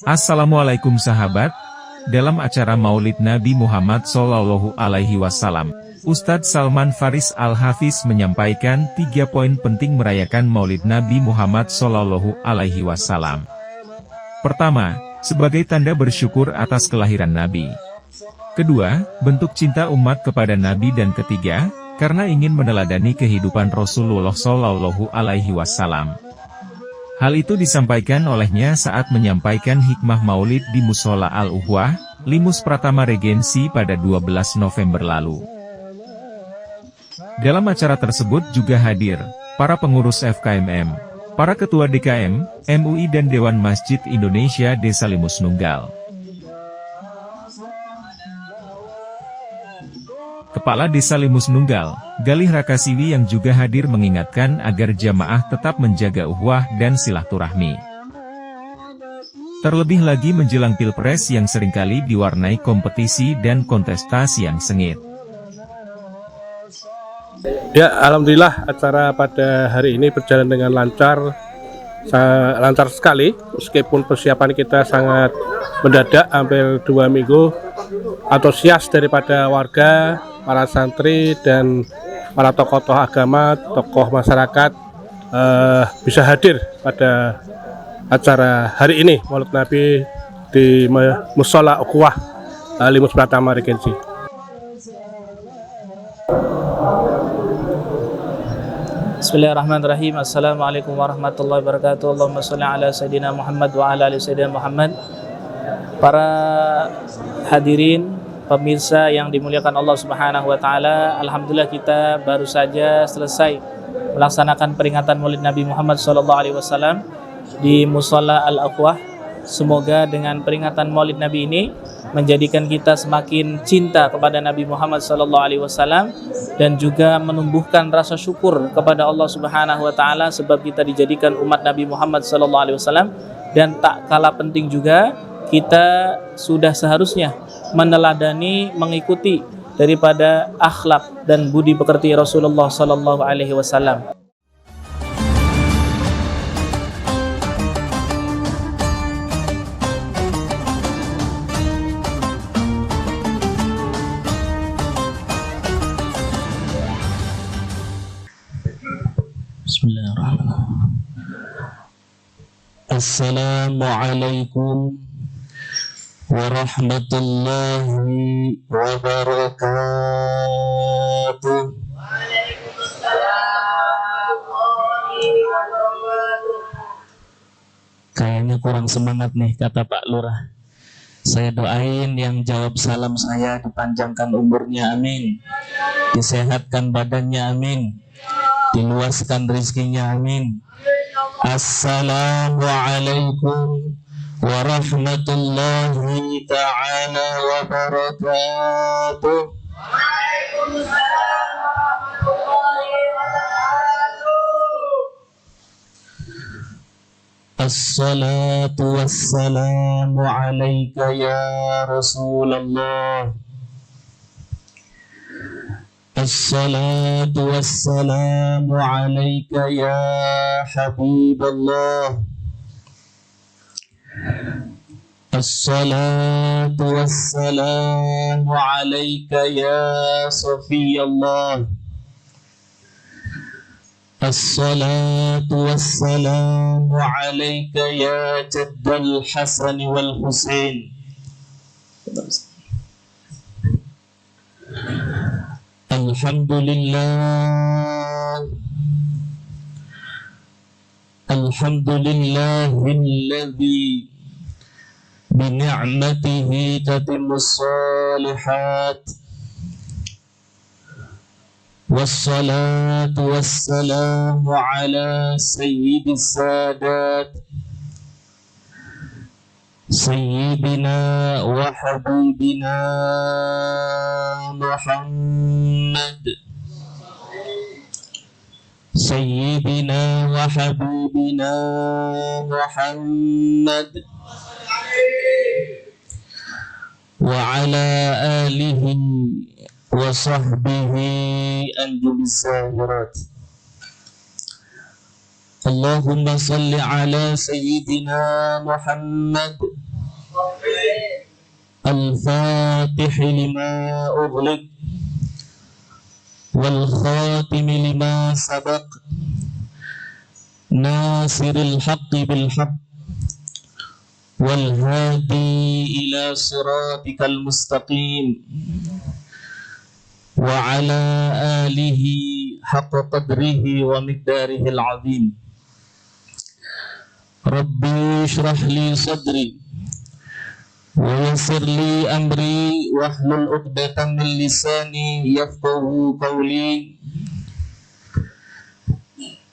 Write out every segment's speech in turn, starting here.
Assalamualaikum sahabat. Dalam acara Maulid Nabi Muhammad SAW, Ustadz Salman Faris Al-Hafiz menyampaikan 3 poin penting merayakan Maulid Nabi Muhammad SAW. Pertama, sebagai tanda bersyukur atas kelahiran Nabi. Kedua, bentuk cinta umat kepada Nabi. Dan ketiga, karena ingin meneladani kehidupan Rasulullah SAW. Hal itu disampaikan olehnya saat menyampaikan hikmah maulid di Musola Al-Uhwah, Limus Pratama Regensi pada 12 November lalu. Dalam acara tersebut juga hadir para pengurus FKMM, para ketua DKM, MUI dan Dewan Masjid Indonesia Desa Limus Nunggal. Kepala Desa Limus Nunggal, Galih Rakasiwi yang juga hadir mengingatkan agar jamaah tetap menjaga uhwah dan silaturahmi. Terlebih lagi menjelang Pilpres yang seringkali diwarnai kompetisi dan kontestasi yang sengit. Ya, alhamdulillah acara pada hari ini berjalan dengan lancar sekali, meskipun persiapan kita sangat mendadak, hampir 2 minggu. Antusias daripada warga, para santri dan para tokoh-tokoh agama, tokoh masyarakat bisa hadir pada acara hari ini Maulid Nabi di Musola Al-Uhwah, Limus Pratama Regensi. Bismillahirrahmanirrahim. Assalamualaikum warahmatullahi wabarakatuh. Allahumma sholli ala Sayyidina Muhammad wa ala ali Sayyidina Muhammad. Para hadirin, pemirsa yang dimuliakan Allah Subhanahu wa taala, alhamdulillah kita baru saja selesai melaksanakan peringatan Maulid Nabi Muhammad SAW di Musola Al-Uhwah. Semoga dengan peringatan Maulid Nabi ini menjadikan kita semakin cinta kepada Nabi Muhammad SAW dan juga menumbuhkan rasa syukur kepada Allah Subhanahu wa taala sebab kita dijadikan umat Nabi Muhammad SAW. Dan tak kalah penting juga, kita sudah seharusnya meneladani, mengikuti daripada akhlak dan budi pekerti Rasulullah SAW. Bismillahirrahmanirrahim. Assalamualaikum warahmatullahi wabarakatuh. Kayaknya kurang semangat nih, kata Pak Lurah. Saya doain yang jawab salam saya dipanjangkan umurnya, amin. Disehatkan badannya, amin. Diluaskan rezekinya, amin. Assalamualaikum warahmatullahi ta'ala wabarakatuh. Assalatu wassalamu alaika ya Rasulullah. Assalatu wassalamu alaika ya Habiballah. Assalatu wassalamu alaika ya Safiyallah. Assalatu wassalamu alaika ya Jaddal Hasan wal Husain. Alhamdulillah. Alhamdulillahilladzi bini'matihi tatimmus shalihat. Wassalatu wassalamu ala sayyidis sadat Sayyidina wa habibina Muhammad. Sayyidina wa habibina Muhammad wa ala alihi wa sahbihi anjum zahirat. Allahumma salli ala Sayyidina Muhammad al-Fatih lima ughliq wal khatim lima sabaq nasiril haqqi bil haqq wal hadi ila siratikal mustaqim wa ala alihi haqqa qadrihi wa miqdarihil azim. Rabbi shrah li sadri wa yassir li amri wahlul 'uqdatam min lisani yafqahu qawli.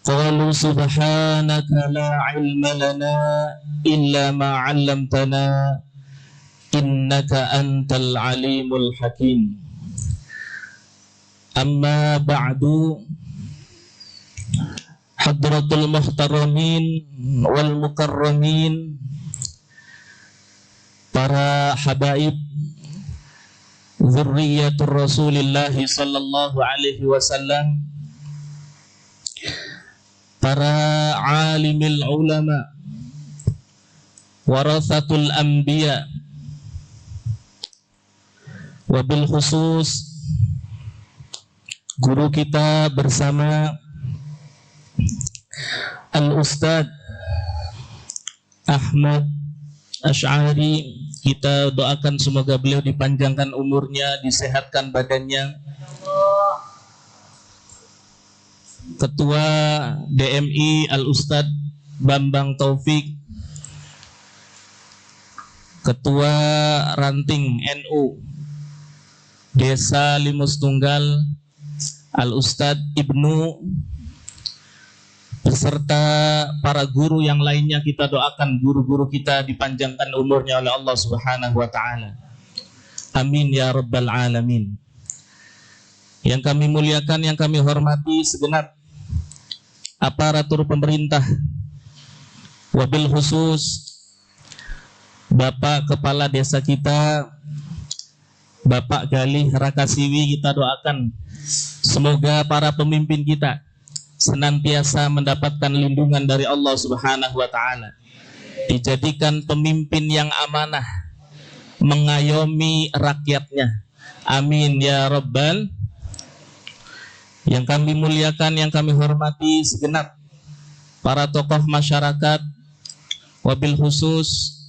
Qalu subhanaka la ilma lana illa ma 'allamtana innaka antal alimul hakim. Amma ba'du, hadratul muhtaramin wal mukarramin, para habaib dzurriyyatur Rasulillah sallallahu alaihi wasallam, para alimil ulama, warathatul anbiya, wabil khusus guru kita bersama Al-Ustadz Ahmad Asy'ari. Kita doakan semoga beliau dipanjangkan umurnya, disehatkan badannya. Ketua DMI Al-Ustadz Bambang Taufik, Ketua Ranting NU Desa Limus Tunggal Al-Ustadz Ibnu, beserta para guru yang lainnya. Kita doakan guru-guru kita dipanjangkan umurnya oleh Allah Subhanahu wa ta'ala. Amin ya rabbal alamin. Yang kami muliakan, yang kami hormati segenap aparatur pemerintah, wabil khusus Bapak Kepala Desa kita, Bapak Galih Rakasiwi. Kita doakan semoga para pemimpin kita senantiasa mendapatkan lindungan dari Allah Subhanahu wa ta'ala, dijadikan pemimpin yang amanah, mengayomi rakyatnya. Amin ya rabbal. Yang kami muliakan, yang kami hormati segenap para tokoh masyarakat, wabil khusus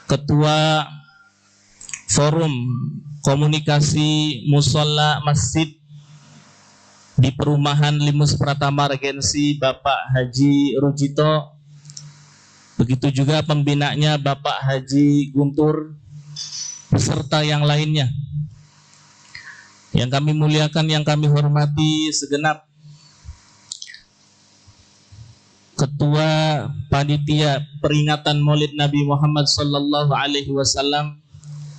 Ketua Forum Komunikasi Musholla Masjid di Perumahan Limus Pratama Regensi, Bapak Haji Rujito. Begitu juga pembinanya Bapak Haji Guntur, beserta yang lainnya. Yang kami muliakan, yang kami hormati segenap Ketua Panitia Peringatan Maulid Nabi Muhammad sallallahu alaihi wasallam,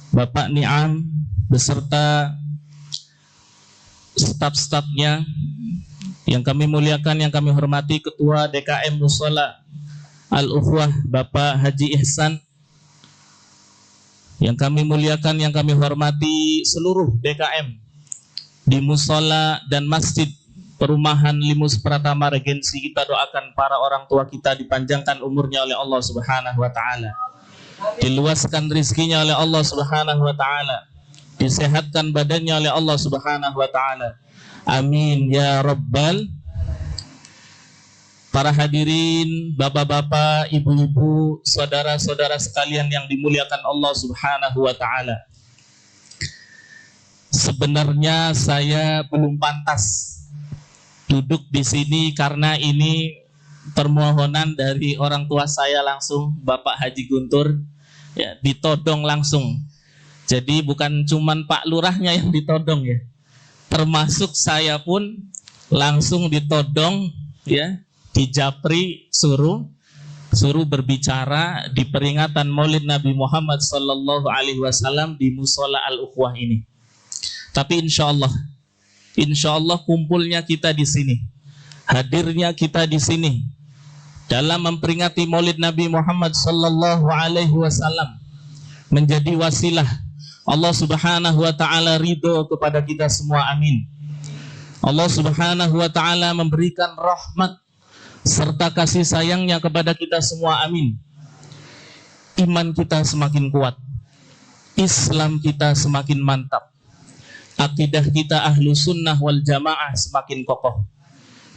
Bapak Ni'am, beserta staf-stafnya. Yang kami muliakan, yang kami hormati Ketua DKM Musholla Al-Ukhwah, Bapak Haji Ihsan. Yang kami muliakan, yang kami hormati seluruh DKM di Musholla dan Masjid Perumahan Limus Pratama Regensi. Kita doakan para orang tua kita dipanjangkan umurnya oleh Allah Subhanahu wa ta'ala, diluaskan rizkinya oleh Allah Subhanahu wa ta'ala, disehatkan badannya oleh Allah Subhanahu wa ta'ala. Amin ya rabbal. Para hadirin, bapak-bapak, ibu-ibu, saudara-saudara sekalian yang dimuliakan Allah Subhanahu wa ta'ala, sebenarnya saya belum pantas duduk di sini karena ini permohonan dari orang tua saya langsung, Bapak Haji Guntur, ya, ditodong langsung. Jadi bukan cuman Pak Lurahnya yang ditodong, ya, termasuk saya pun langsung ditodong, ya, dijapri suruh berbicara di peringatan Maulid Nabi Muhammad sallallahu alaihi wasallam di Musholla Al-Ukhwah ini. Tapi insya Allah kumpulnya kita di sini, hadirnya kita di sini dalam memperingati Maulid Nabi Muhammad sallallahu alaihi wasallam menjadi wasilah Allah Subhanahu wa ta'ala ridho kepada kita semua. Amin. Allah Subhanahu wa ta'ala memberikan rahmat serta kasih sayangnya kepada kita semua, amin. Iman kita semakin kuat, Islam kita semakin mantap, akidah kita ahlu sunnah wal jamaah semakin kokoh.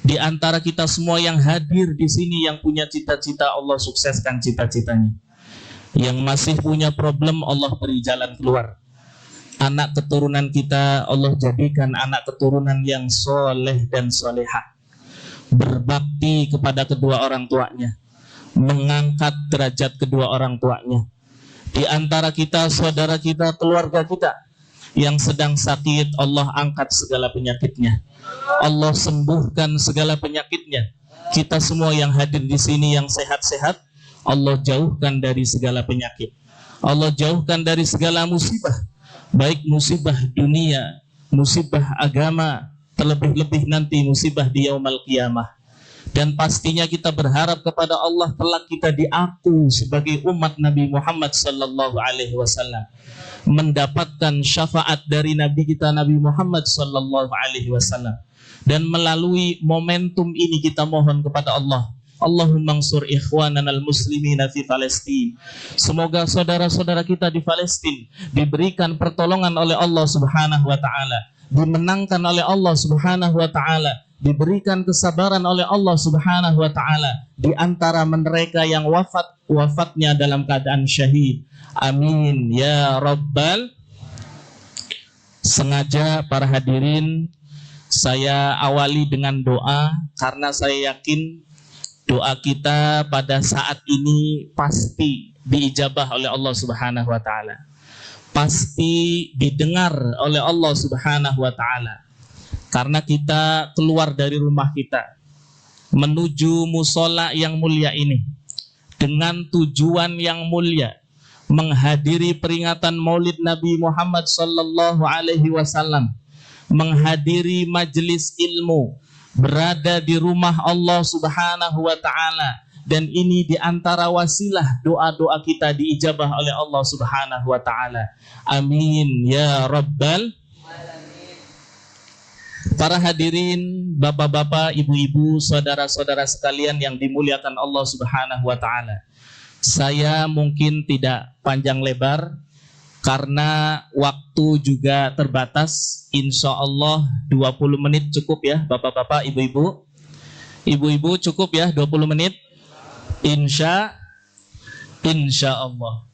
Di antara kita semua yang hadir di sini yang punya cita-cita, Allah sukseskan cita-citanya. Yang masih punya problem, Allah beri jalan keluar. Anak keturunan kita Allah jadikan anak keturunan yang soleh dan solehah, berbakti kepada kedua orang tuanya, mengangkat derajat kedua orang tuanya. Di antara kita, saudara kita, keluarga kita yang sedang sakit, Allah angkat segala penyakitnya, Allah sembuhkan segala penyakitnya. Kita semua yang hadir di sini yang sehat-sehat, Allah jauhkan dari segala penyakit, Allah jauhkan dari segala musibah, baik musibah dunia, musibah agama, terlebih-lebih nanti musibah di yaumul qiyamah. Dan pastinya kita berharap kepada Allah kelak kita diaku sebagai umat Nabi Muhammad sallallahu alaihi wasallam, mendapatkan syafaat dari Nabi kita Nabi Muhammad sallallahu alaihi wasallam. Dan melalui momentum ini kita mohon kepada Allah, Allahumma ansur ikhwanana al-muslimina fi Palestin. Semoga saudara-saudara kita di Palestina diberikan pertolongan oleh Allah Subhanahu wa taala, dimenangkan oleh Allah Subhanahu wa taala, diberikan kesabaran oleh Allah Subhanahu wa taala di antara mereka yang wafatnya dalam keadaan syahid. Amin ya rabbal. Sengaja para hadirin saya awali dengan doa karena saya yakin doa kita pada saat ini pasti diijabah oleh Allah Subhanahu wa taala. Pasti didengar oleh Allah Subhanahu wa taala. Karena kita keluar dari rumah kita menuju musola yang mulia ini dengan tujuan yang mulia, menghadiri peringatan Maulid Nabi Muhammad sallallahu alaihi wasallam, menghadiri majelis ilmu, berada di rumah Allah Subhanahu wa taala, dan ini di antara wasilah doa-doa kita diijabah oleh Allah Subhanahu wa taala. Amin ya rabbal. Para hadirin, bapak-bapak, ibu-ibu, saudara-saudara sekalian yang dimuliakan Allah Subhanahu wa taala. Saya mungkin tidak panjang lebar karena waktu juga terbatas. Insya Allah 20 menit cukup ya bapak-bapak, ibu-ibu. Ibu-ibu cukup ya 20 menit. Insya Allah.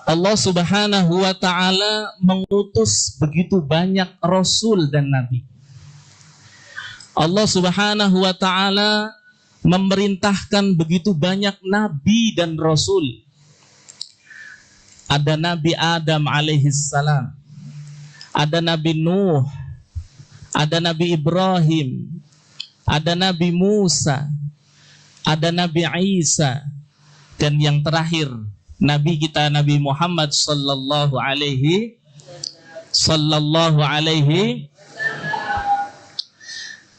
Allah Subhanahu wa ta'ala mengutus begitu banyak Rasul dan Nabi. Allah Subhanahu wa ta'ala memerintahkan begitu banyak Nabi dan Rasul. Ada Nabi Adam alaihissalam, ada Nabi Nuh, ada Nabi Ibrahim, ada Nabi Musa, ada Nabi Isa, dan yang terakhir Nabi kita Nabi Muhammad sallallahu alaihi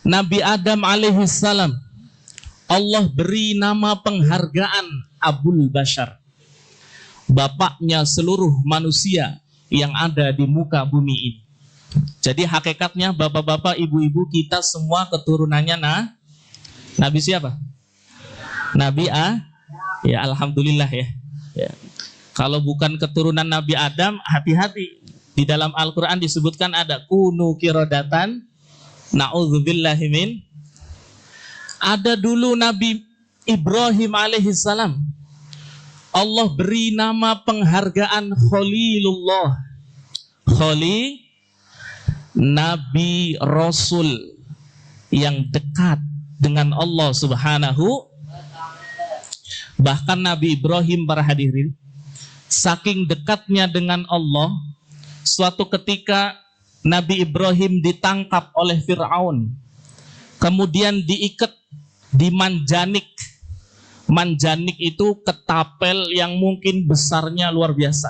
Nabi Adam alaihissalam Allah beri nama penghargaan Abul Bashar, bapaknya seluruh manusia yang ada di muka bumi ini. Jadi hakikatnya bapak-bapak, ibu-ibu, kita semua keturunannya Nabi siapa? Nabi ya alhamdulillah ya. Ya. Kalau bukan keturunan Nabi Adam, hati-hati. Di dalam Al-Quran disebutkan ada kunu kirodatan, na'udzubillahi min. Ada dulu Nabi Ibrahim alaihissalam, Allah beri nama penghargaan Khalilullah, Nabi Rasul yang dekat dengan Allah Subhanahu. Bahkan Nabi Ibrahim, para hadirin, saking dekatnya dengan Allah, suatu ketika Nabi Ibrahim ditangkap oleh Fir'aun, kemudian diikat di manjanik. Manjanik itu ketapel yang mungkin besarnya luar biasa.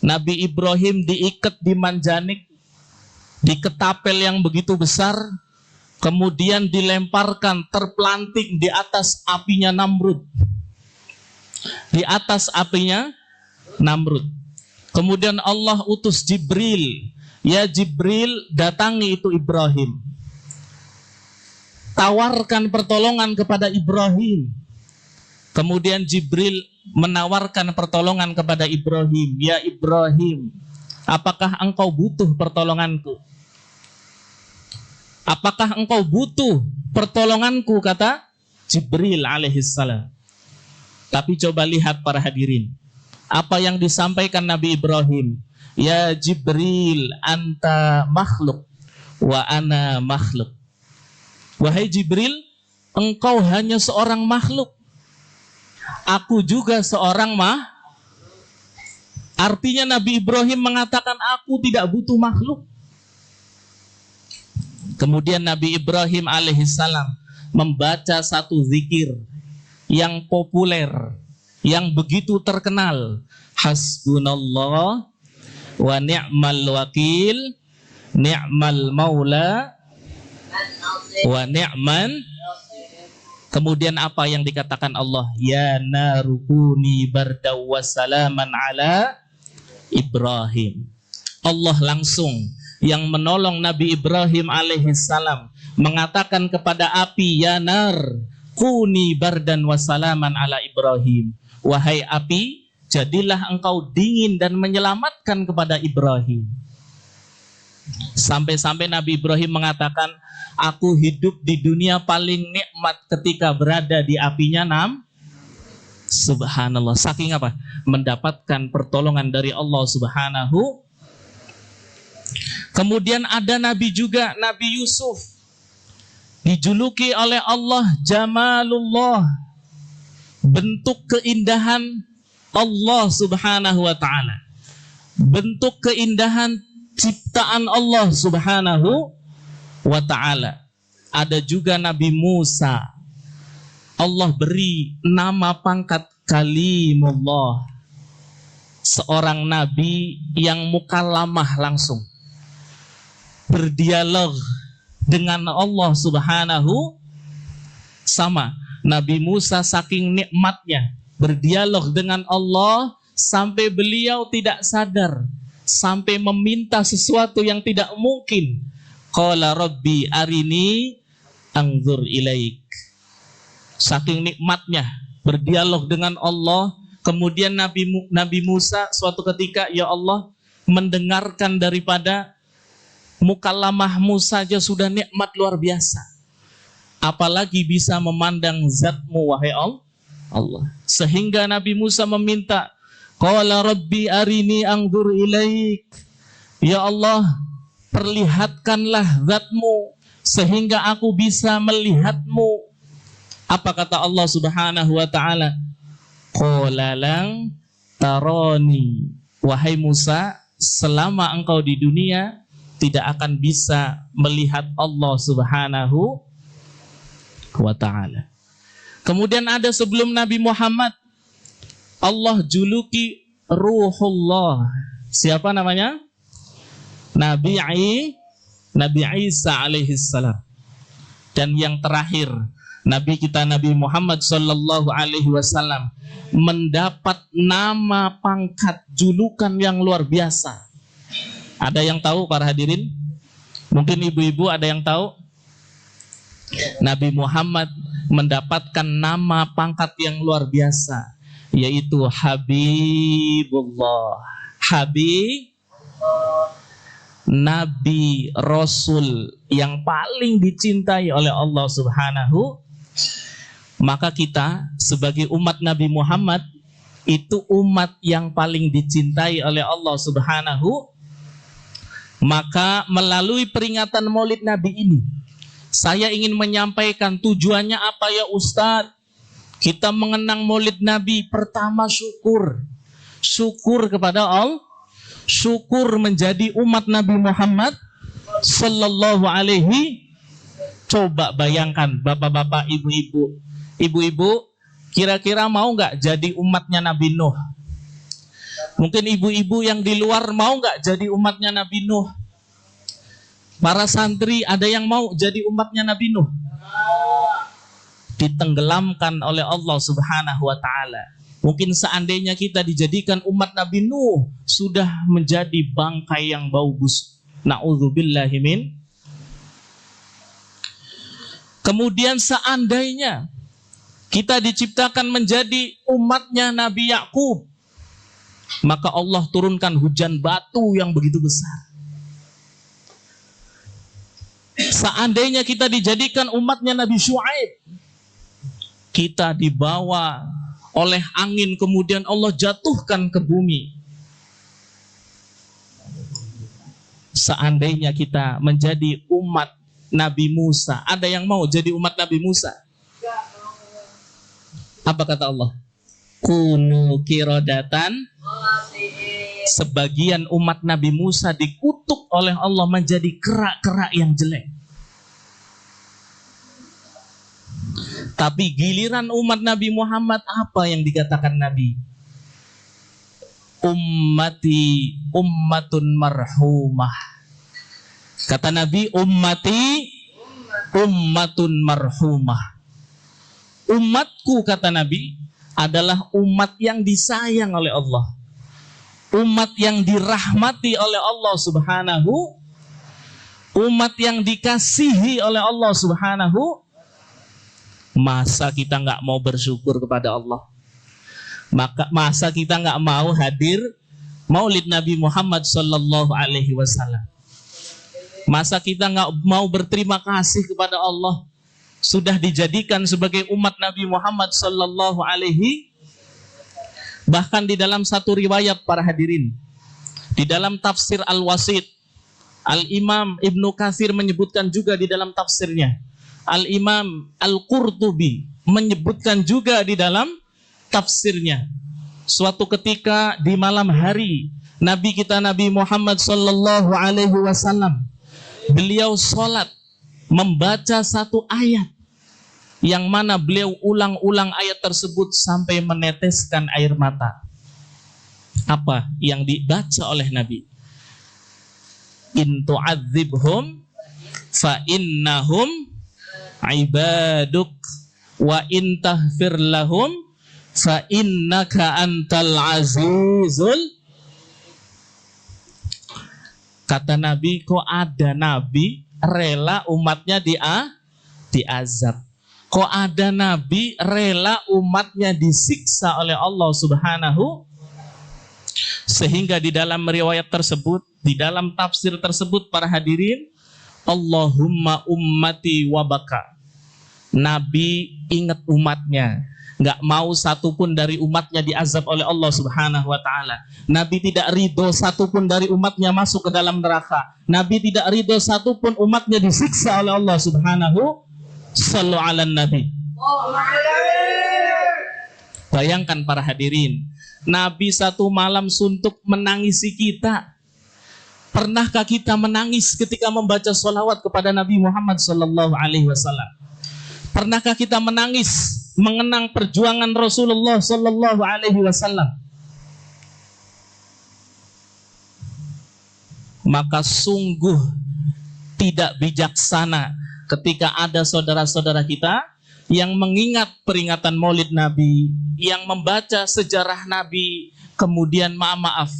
Nabi Ibrahim diikat di manjanik, di ketapel yang begitu besar, kemudian dilemparkan, terpelanting di atas apinya Namrud. Di atas apinya Namrud. Kemudian Allah utus Jibril. Ya Jibril, datangi itu Ibrahim. tawarkan pertolongan kepada Ibrahim. Kemudian Jibril menawarkan pertolongan kepada Ibrahim. Ya Ibrahim, apakah engkau butuh pertolonganku? Apakah engkau butuh pertolonganku, kata Jibril alaihissalam. Tapi coba lihat para hadirin, apa yang disampaikan Nabi Ibrahim. Ya Jibril, anta makhluk wa ana makhluk. Wahai Jibril, engkau hanya seorang makhluk, aku juga seorang Artinya Nabi Ibrahim mengatakan aku tidak butuh makhluk. Kemudian Nabi Ibrahim alaihissalam membaca satu zikir yang populer, yang begitu terkenal. Hasbunallah wa ni'mal wakil, ni'mal maula wa ni'man. Kemudian apa yang dikatakan Allah? Ya narukuni bardaw wassalaman ala Ibrahim. Allah langsung yang menolong Nabi Ibrahim alaihissalam mengatakan kepada api, ya nar kuni bardan wassalaman ala Ibrahim. Wahai api, jadilah engkau dingin dan menyelamatkan kepada Ibrahim. Sampai-sampai Nabi Ibrahim mengatakan, aku hidup di dunia paling nikmat ketika berada di apinya Subhanallah. Saking apa? Mendapatkan pertolongan dari Allah Subhanahu. Kemudian ada Nabi juga, Nabi Yusuf, dijuluki oleh Allah Jamalullah, bentuk keindahan Allah Subhanahu wa ta'ala, bentuk keindahan ciptaan Allah Subhanahu wa ta'ala. Ada juga Nabi Musa, Allah beri nama pangkat Kalimullah, seorang nabi yang mukallamah langsung, berdialog dengan Allah Subhanahu. Sama Nabi Musa saking nikmatnya berdialog dengan Allah sampai beliau tidak sadar, sampai meminta sesuatu yang tidak mungkin. Qala rabbi arini anzur ilaik. Saking nikmatnya berdialog dengan Allah. Kemudian Nabi Musa suatu ketika, ya Allah, mendengarkan daripada mukallamahmu saja sudah nikmat luar biasa, apalagi bisa memandang zatmu wahai Allah. Sehingga Nabi Musa meminta, qala rabbi arini anzur ilaik. Ya Allah, perlihatkanlah zatmu sehingga aku bisa melihatmu. Apa kata Allah Subhanahu wa ta'ala? Qala lang tarani. Wahai Musa, selama engkau di dunia tidak akan bisa melihat Allah Subhanahu wa ta'ala. Kemudian ada sebelum Nabi Muhammad, Allah juluki Ruhullah. Siapa namanya? Nabi Isa alaihissalam. Dan yang terakhir, Nabi kita Nabi Muhammad sallallahu alaihi wasallam mendapat nama pangkat julukan yang luar biasa. Ada yang tahu para hadirin? Mungkin ibu-ibu ada yang tahu? Nabi Muhammad mendapatkan nama pangkat yang luar biasa, yaitu Habibullah. Nabi Rasul yang paling dicintai oleh Allah Subhanahu. Maka kita sebagai umat Nabi Muhammad itu umat yang paling dicintai oleh Allah Subhanahu. Maka melalui peringatan Maulid Nabi ini, saya ingin menyampaikan tujuannya apa ya Ustadz? Kita mengenang Maulid Nabi, pertama syukur. Syukur kepada Allah. Syukur menjadi umat Nabi Muhammad sallallahu alaihi. Coba bayangkan bapak-bapak, ibu-ibu. Ibu-ibu kira-kira mau nggak jadi umatnya Nabi Nuh? Mungkin ibu-ibu yang di luar mau nggak jadi umatnya Nabi Nuh? Para santri ada yang mau jadi umatnya Nabi Nuh? Ditenggelamkan oleh Allah Subhanahu wa ta'ala. Mungkin seandainya kita dijadikan umat Nabi Nuh, sudah menjadi bangkai yang bau busuk. Na'udzubillahi min. Kemudian seandainya kita diciptakan menjadi umatnya Nabi Yakub, maka Allah turunkan hujan batu yang begitu besar. Seandainya kita dijadikan umatnya Nabi Syuaib, kita dibawa oleh angin kemudian Allah jatuhkan ke bumi. Seandainya kita menjadi umat Nabi Musa, ada yang mau jadi umat Nabi Musa? Apa kata Allah? Kunu kirodatan. Sebagian umat Nabi Musa dikutuk oleh Allah menjadi kerak-kerak yang jelek. Tapi giliran umat Nabi Muhammad, apa yang dikatakan Nabi? Ummati ummatun marhumah. Kata Nabi, ummati ummatun marhumah. Umatku, kata Nabi, adalah umat yang disayang oleh Allah, umat yang dirahmati oleh Allah Subhanahu, umat yang dikasihi oleh Allah Subhanahu. Masa kita nggak mau bersyukur kepada Allah? Masa kita nggak mau hadir Maulid Nabi Muhammad Sallallahu Alaihi Wasallam? Masa kita nggak mau berterima kasih kepada Allah sudah dijadikan sebagai umat Nabi Muhammad Sallallahu Alaihi? Bahkan di dalam satu riwayat para hadirin, di dalam tafsir Al-Wasit, Al-Imam Ibnu Katsir menyebutkan juga di dalam tafsirnya, Al-Imam Al-Qurtubi menyebutkan juga di dalam tafsirnya, suatu ketika di malam hari Nabi kita Nabi Muhammad Sallallahu Alaihi Wasallam, beliau sholat membaca satu ayat yang mana beliau ulang-ulang ayat tersebut sampai meneteskan air mata. Apa yang dibaca oleh Nabi? In tu'adzibhum fa innahum ibaduk wa in taghfir lahum fa innaka antal azizul. Kata Nabi, kok ada Nabi rela umatnya diazab? Kok ada Nabi rela umatnya disiksa oleh Allah Subhanahu? Sehingga di dalam riwayat tersebut, di dalam tafsir tersebut para hadirin, Allahumma ummati wabaka. Nabi ingat umatnya, nggak mau satupun dari umatnya diazab oleh Allah Subhanahu wa ta'ala. Nabi tidak ridho satupun dari umatnya masuk ke dalam neraka. Nabi tidak ridho satupun umatnya disiksa oleh Allah Subhanahu. Sallu ala Nabi. Bayangkan para hadirin, Nabi satu malam suntuk menangisi kita. Pernahkah kita menangis ketika membaca sholawat kepada Nabi Muhammad Sallallahu Alaihi Wasallam? Pernahkah kita menangis mengenang perjuangan Rasulullah Sallallahu Alaihi Wasallam? Maka sungguh tidak bijaksana ketika ada saudara-saudara kita yang mengingat peringatan Maulid Nabi, yang membaca sejarah Nabi, kemudian maaf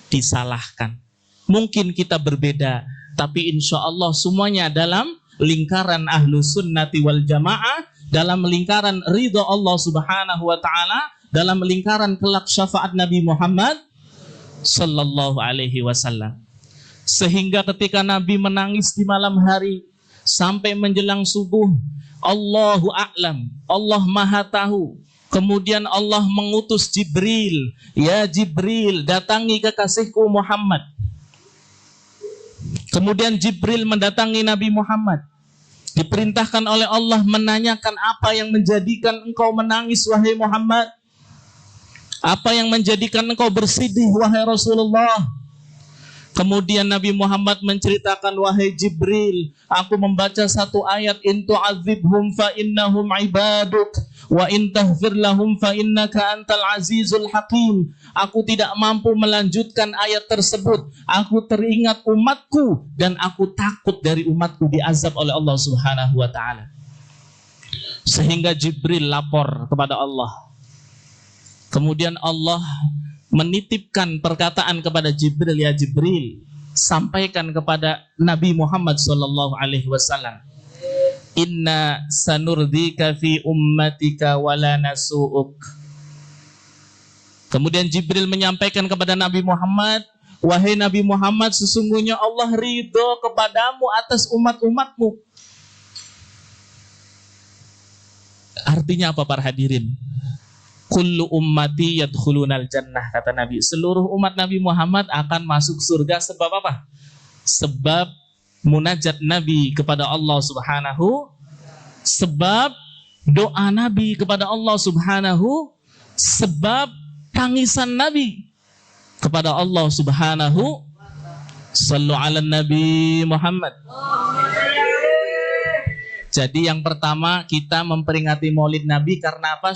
disalahkan. Mungkin kita berbeda, tapi insya Allah semuanya dalam lingkaran Ahlus Sunnati wal Jamaah, dalam lingkaran ridha Allah Subhanahu wa ta'ala, dalam lingkaran kelak syafaat Nabi Muhammad Sallallahu Alaihi Wasallam. Sehingga ketika Nabi menangis di malam hari sampai menjelang subuh, Allahu a'lam, Allah maha tahu. Kemudian Allah mengutus Jibril, ya Jibril, datangi kekasihku Muhammad. Kemudian Jibril mendatangi Nabi Muhammad, diperintahkan oleh Allah menanyakan apa yang menjadikan engkau menangis wahai Muhammad, apa yang menjadikan engkau bersedih wahai Rasulullah. Kemudian Nabi Muhammad menceritakan, wahai Jibril, aku membaca satu ayat, in tu'adzibhum fa innahum ibaduk wa in taghfir lahum fa innaka antal azizul hakim. Aku tidak mampu melanjutkan ayat tersebut. Aku teringat umatku dan aku takut dari umatku diazab oleh Allah Subhanahu wa ta'ala. Sehingga Jibril lapor kepada Allah. Kemudian Allah menitipkan perkataan kepada Jibril, ya Jibril, sampaikan kepada Nabi Muhammad Sallallahu Alaihi Wasallam, Inna sanurdika fi ummatika wala nasu'uk. Kemudian Jibril menyampaikan kepada Nabi Muhammad, wahai Nabi Muhammad, sesungguhnya Allah ridho kepadamu atas umat-umatmu. Artinya apa para hadirin? Kullu ummati yadkhulunal jannah, kata Nabi. Seluruh umat Nabi Muhammad akan masuk surga sebab apa? Sebab munajat Nabi kepada Allah Subhanahu, sebab doa Nabi kepada Allah Subhanahu, sebab tangisan Nabi kepada Allah Subhanahu. Sallu ala Nabi Muhammad. Jadi yang pertama kita memperingati Maulid Nabi karena apa?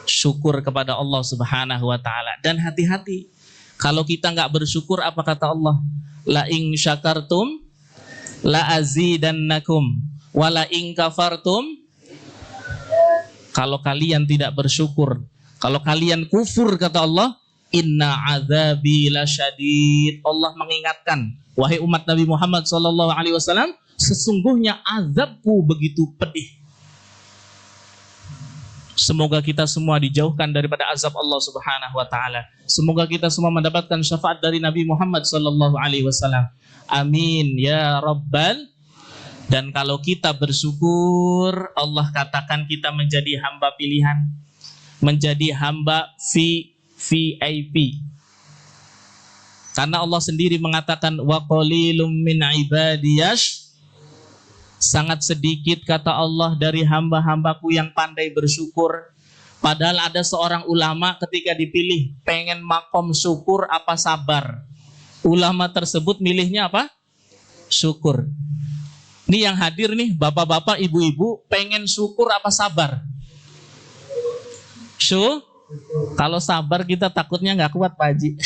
Syukur kepada Allah Subhanahu wa taala. Dan hati-hati, kalau kita nggak bersyukur, apa kata Allah? La in syakartum la azidannakum wa la in kafartum. Kalau kalian tidak bersyukur, kalau kalian kufur, kata Allah, inna azabi lasyadid. Allah mengingatkan, wahai umat Nabi Muhammad SAW, sesungguhnya azabku begitu pedih. Semoga kita semua dijauhkan daripada azab Allah Subhanahu wa taala. Semoga kita semua mendapatkan syafaat dari Nabi Muhammad sallallahu alaihi wasallam. Amin ya rabbal. Dan kalau kita bersyukur, Allah katakan kita menjadi hamba pilihan, menjadi hamba VIP. Karena Allah sendiri mengatakan wa qalilum min ibadiyash, sangat sedikit, kata Allah, dari hamba-hambaku yang pandai bersyukur. Padahal ada seorang ulama ketika dipilih pengen makom syukur apa sabar. Ulama tersebut milihnya apa? Syukur. Ini yang hadir nih, bapak-bapak, ibu-ibu, pengen syukur apa sabar? Kalau sabar kita takutnya nggak kuat Pak Haji.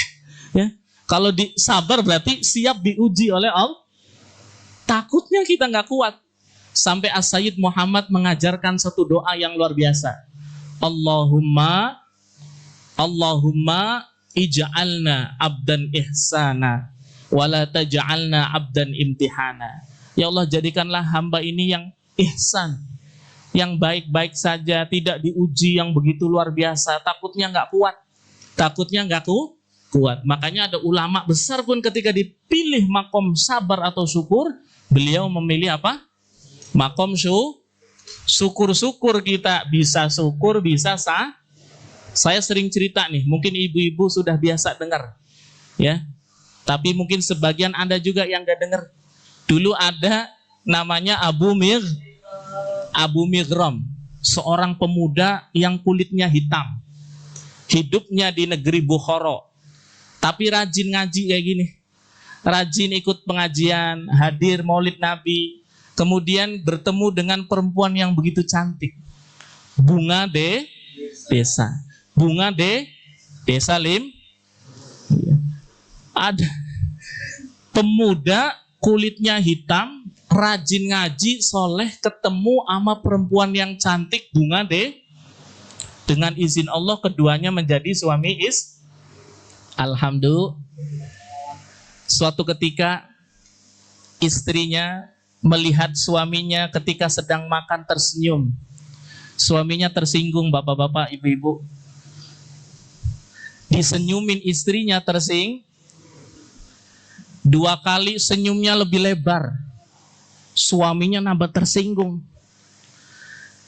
Ya. Kalau sabar berarti siap diuji oleh Allah. Takutnya kita nggak kuat. Sampai As-Sayyid Muhammad mengajarkan satu doa yang luar biasa. Allahumma ij'alna abdan ihsana wala taj'alna abdan imtihana. Ya Allah, jadikanlah hamba ini yang ihsan, yang baik-baik saja, tidak diuji yang begitu luar biasa. Takutnya nggak kuat. Makanya ada ulama besar pun ketika dipilih makom sabar atau syukur, beliau memilih apa? Makom syukur-syukur. Kita bisa syukur, bisa Saya sering cerita nih, mungkin ibu-ibu sudah biasa dengar, ya. Tapi mungkin sebagian Anda juga yang gak dengar. Dulu ada namanya Abu Mighram, seorang pemuda yang kulitnya hitam, hidupnya di negeri Bukhara, tapi rajin ngaji kayak gini, rajin ikut pengajian, hadir Maulid Nabi. Kemudian bertemu dengan perempuan yang begitu cantik, bunga desa ada pemuda kulitnya hitam, rajin ngaji, soleh, ketemu sama perempuan yang cantik, bunga dengan izin Allah keduanya menjadi suami Alhamdulillah. Suatu ketika istrinya melihat suaminya ketika sedang makan tersenyum. Suaminya tersinggung, bapak-bapak, ibu-ibu. Disenyumin istrinya, dua kali senyumnya lebih lebar. Suaminya nambah tersinggung.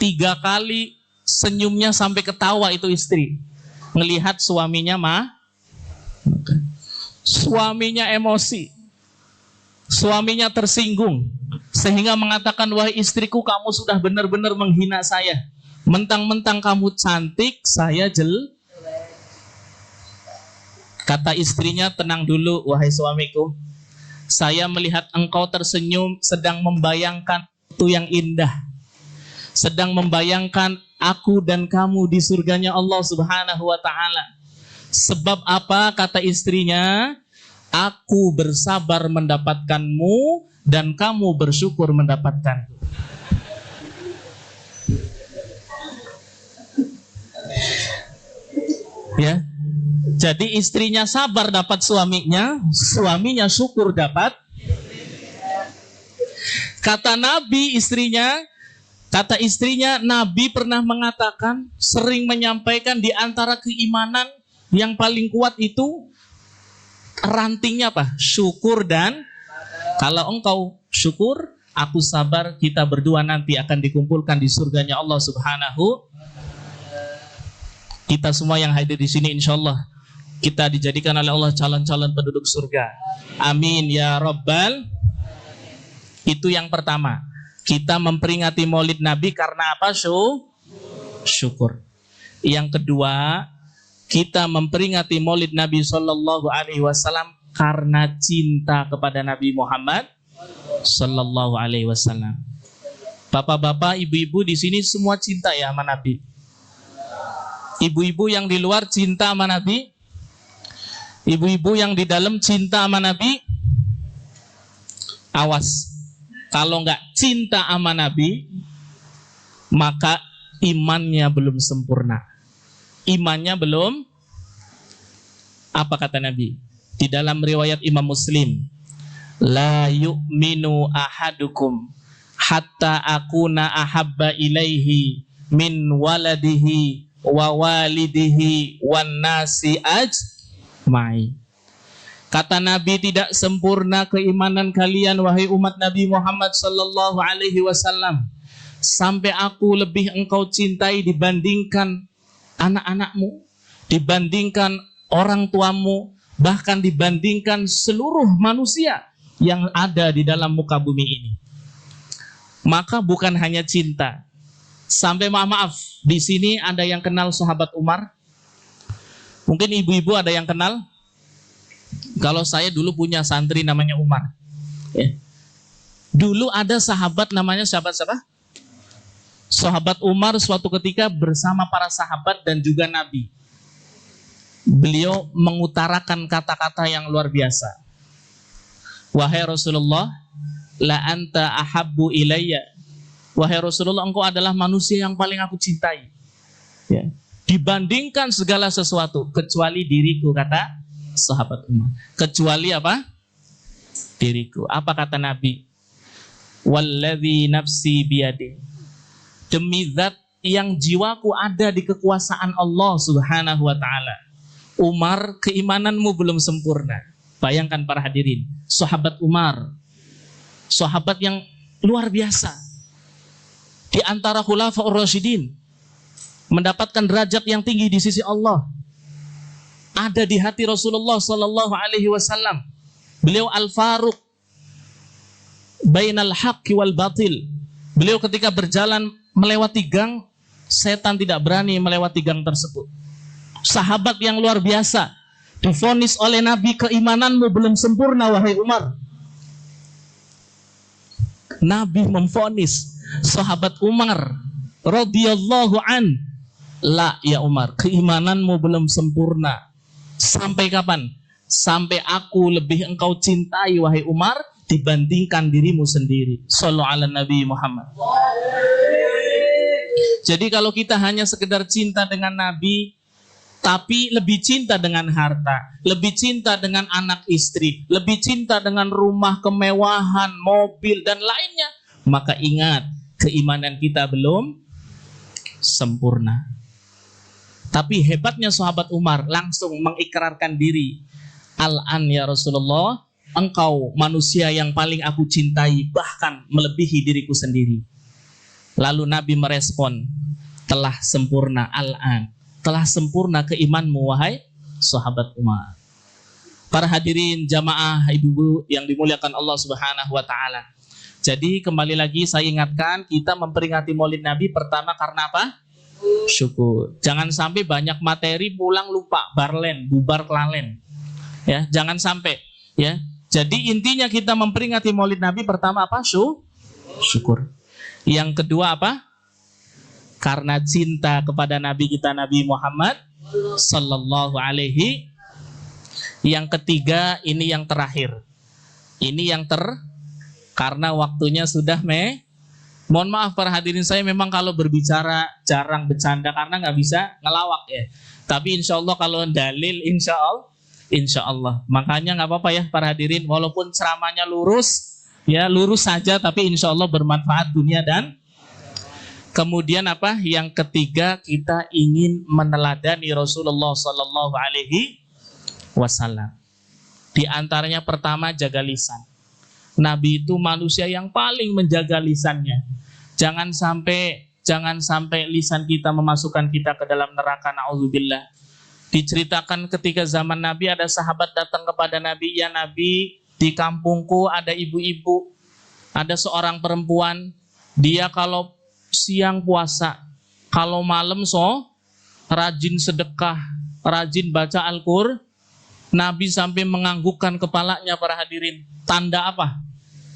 3 kali senyumnya sampai ketawa itu istri. Ngelihat suaminya suaminya emosi. Suaminya tersinggung. Sehingga mengatakan, wahai istriku, kamu sudah benar-benar menghina saya. Mentang-mentang kamu cantik, saya Kata istrinya, tenang dulu wahai suamiku. Saya melihat engkau tersenyum sedang membayangkan itu yang indah. Sedang membayangkan aku dan kamu di surganya Allah Subhanahu wa ta'ala. Sebab apa? Kata istrinya, aku bersabar mendapatkanmu dan kamu bersyukur mendapatkanku. Ya. Jadi istrinya sabar dapat suaminya, suaminya syukur dapat. Kata istrinya, Nabi pernah mengatakan, sering menyampaikan di antara keimanan yang paling kuat itu rantingnya apa? Syukur, dan kalau engkau syukur, aku sabar, kita berdua nanti akan dikumpulkan di surganya Allah Subhanahu. Kita semua yang hadir di sini insya Allah kita dijadikan oleh Allah calon-calon penduduk surga. Amin ya Rabbal. Itu yang pertama. Kita memperingati Maulid Nabi karena apa? Syukur. Yang kedua, kita memperingati Maulid Nabi Sallallahu Alaihi Wasallam karena cinta kepada Nabi Muhammad Sallallahu Alaihi Wasallam. Bapak-bapak, ibu-ibu di sini semua cinta ya sama Nabi. Ibu-ibu yang di luar cinta sama Nabi. Ibu-ibu yang di dalam cinta sama Nabi. Awas, kalau nggak cinta sama Nabi, maka imannya belum sempurna. Imannya belum, apa kata Nabi? Di dalam riwayat Imam Muslim, la yu'minu ahadukum hatta akuna ahabba ilaihi min waladihi wa walidihi wan nasi ajma'i. Kata Nabi, tidak sempurna keimanan kalian wahai umat Nabi Muhammad sallallahu alaihi wasallam sampai aku lebih engkau cintai dibandingkan anak-anakmu, dibandingkan orang tuamu, bahkan dibandingkan seluruh manusia yang ada di dalam muka bumi ini. Maka bukan hanya cinta. Sampai maaf, di sini ada yang kenal sahabat Umar? Mungkin ibu-ibu ada yang kenal? Kalau saya dulu punya santri namanya Umar. Ya. Dulu ada sahabat namanya siapa? Sahabat Umar suatu ketika bersama para sahabat dan juga Nabi. Beliau mengutarakan kata-kata yang luar biasa. Wahai Rasulullah, la anta ahabbu ilayya. Wahai Rasulullah, engkau adalah manusia yang paling aku cintai. Ya. Dibandingkan segala sesuatu, kecuali diriku, kata sahabat Umar. Kecuali apa? Diriku. Apa kata Nabi? Walladzi nafsi biyadi. Demi zat yang jiwaku ada di kekuasaan Allah Subhanahu wa ta'ala. Umar, keimananmu belum sempurna. Bayangkan para hadirin, sahabat Umar, sahabat yang luar biasa. Di antara khulafaur rasyidin, mendapatkan derajat yang tinggi di sisi Allah. Ada di hati Rasulullah sallallahu alaihi wasallam. Beliau al-Faruq bainal haqqi wal batil. Beliau ketika berjalan melewati gang, setan tidak berani melewati gang tersebut. Sahabat yang luar biasa, divonis oleh Nabi, keimananmu belum sempurna wahai Umar. Nabi memvonis sahabat Umar radhiyallahu an, la ya Umar, keimananmu belum sempurna. Sampai kapan? Sampai aku lebih engkau cintai wahai Umar dibandingkan dirimu sendiri. Shallu ala Nabi Muhammad. Jadi kalau kita hanya sekedar cinta dengan Nabi, tapi lebih cinta dengan harta, lebih cinta dengan anak istri, lebih cinta dengan rumah kemewahan, mobil dan lainnya, maka ingat, keimanan kita belum sempurna. Tapi hebatnya sahabat Umar langsung mengikrarkan diri. Al-an ya Rasulullah, engkau manusia yang paling aku cintai, bahkan melebihi diriku sendiri. Lalu Nabi merespon, telah sempurna al-an, telah sempurna keimanmu wahai sahabat Umar. Para hadirin jamaah ibu-ibu yang dimuliakan Allah Subhanahu wa ta'ala. Jadi kembali lagi saya ingatkan, kita memperingati Maulid Nabi pertama karena apa? Syukur. Jangan sampai banyak materi pulang lupa, barlen, bubar kelalen. Ya, jangan sampai, ya. Jadi intinya kita memperingati Maulid Nabi pertama apa? Syukur. Yang kedua apa? Karena cinta kepada Nabi kita Nabi Muhammad sallallahu alaihi. Yang ketiga, ini yang terakhir. Ini yang karena waktunya sudah mohon maaf para hadirin, saya memang kalau berbicara jarang bercanda karena nggak bisa ngelawak ya. Tapi insya Allah kalau dalil insya Allah. Makanya nggak apa-apa ya para hadirin, walaupun ceramahnya lurus Ya, lurus saja tapi insya Allah bermanfaat dunia dan kemudian apa? Yang ketiga, kita ingin meneladani Rasulullah Sallallahu Alaihi Wasallam. Di antaranya pertama, jaga lisan. Nabi itu manusia yang paling menjaga lisannya. Jangan sampai lisan kita memasukkan kita ke dalam neraka, na'udzubillah. Diceritakan ketika zaman Nabi ada sahabat datang kepada Nabi, ya Nabi, di kampungku ada ibu-ibu, ada seorang perempuan, dia kalau siang puasa, kalau malam rajin sedekah, rajin baca Al-Qur'an. Nabi sampai menganggukkan kepalanya, para hadirin. Tanda apa?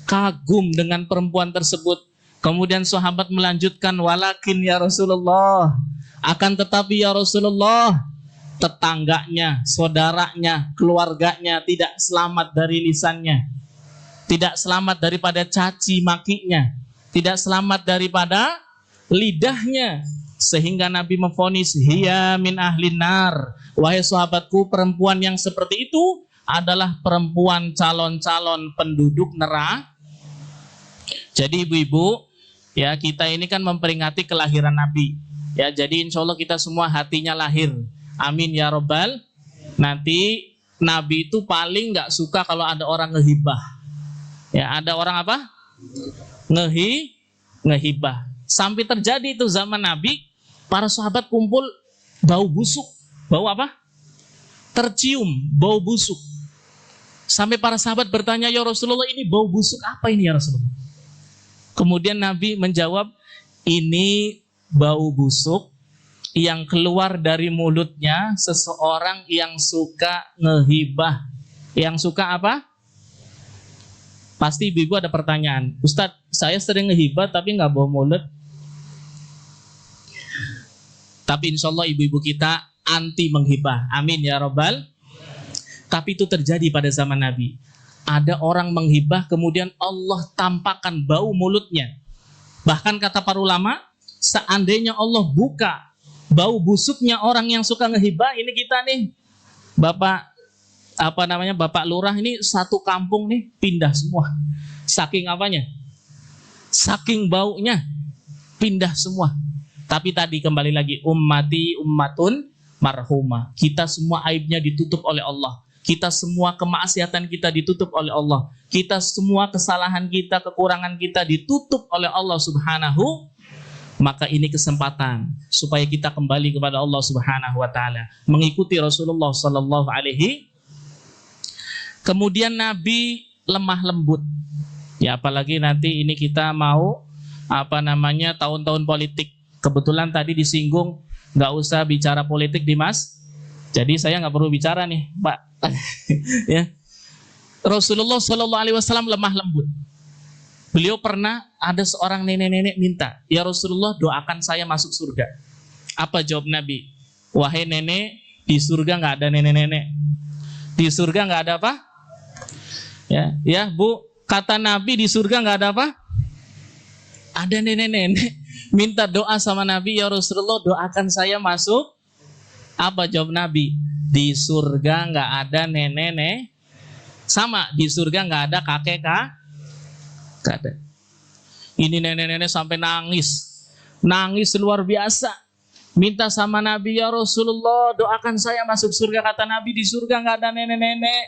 Kagum dengan perempuan tersebut. Kemudian sahabat melanjutkan, walakin ya Rasulullah, akan tetapi ya Rasulullah, tetangganya, saudaranya, keluarganya tidak selamat dari lisannya, tidak selamat daripada caci makinya, tidak selamat daripada lidahnya, sehingga Nabi memvonis, hiya min ahlin nar, wahai sahabatku, perempuan yang seperti itu adalah perempuan calon-calon penduduk neraka. Jadi ibu-ibu, ya, kita ini kan memperingati kelahiran Nabi, ya, jadi insya Allah kita semua hatinya lahir. Amin ya robbal. Nanti Nabi itu paling nggak suka kalau ada orang ngehibah. Ya, ada orang apa? Ngehibah. Sampai terjadi itu zaman Nabi, para sahabat kumpul, bau busuk. Bau apa? Tercium bau busuk. Sampai para sahabat bertanya, ya Rasulullah, ini bau busuk apa ini ya Rasulullah? Kemudian Nabi menjawab, ini bau busuk yang keluar dari mulutnya seseorang yang suka ngehibah. Yang suka apa? Pasti ibu-ibu ada pertanyaan, Ustadz, saya sering ngehibah tapi nggak bau mulut. Tapi insya Allah ibu-ibu kita anti menghibah. Amin ya robbal. Tapi itu terjadi pada zaman Nabi. Ada orang menghibah, kemudian Allah tampakkan bau mulutnya. Bahkan kata para ulama, seandainya Allah buka bau busuknya orang yang suka ngehibah, ini kita nih, Bapak Lurah ini satu kampung nih pindah semua. Saking apanya? Saking baunya pindah semua. Tapi tadi kembali lagi, ummati ummatun marhumah. Kita semua aibnya ditutup oleh Allah. Kita semua kemaksiatan kita ditutup oleh Allah. Kita semua kesalahan kita, kekurangan kita ditutup oleh Allah Subhanahu. Maka ini kesempatan supaya kita kembali kepada Allah Subhanahu wa taala, mengikuti Rasulullah sallallahu alaihi. Kemudian Nabi lemah lembut. Ya, apalagi nanti ini kita mau tahun-tahun politik. Kebetulan tadi disinggung nggak usah bicara politik Dimas. Jadi saya nggak perlu bicara nih, Pak. Ya. Rasulullah sallallahu alaihi wasallam lemah lembut. Beliau pernah ada seorang nenek-nenek minta, ya Rasulullah, doakan saya masuk surga. Apa jawab Nabi? Wahai nenek, di surga nggak ada nenek-nenek. Di surga nggak ada apa? Ya Bu, kata Nabi, di surga nggak ada apa? Ada nenek-nenek minta doa sama Nabi, ya Rasulullah, doakan saya masuk. Apa jawab Nabi? Di surga nggak ada nenek-nenek. Sama, di surga nggak ada kakek Gak ada. Ini nenek-nenek sampai nangis luar biasa, minta sama Nabi, ya Rasulullah, doakan saya masuk surga. Kata Nabi, di surga nggak ada nenek-nenek.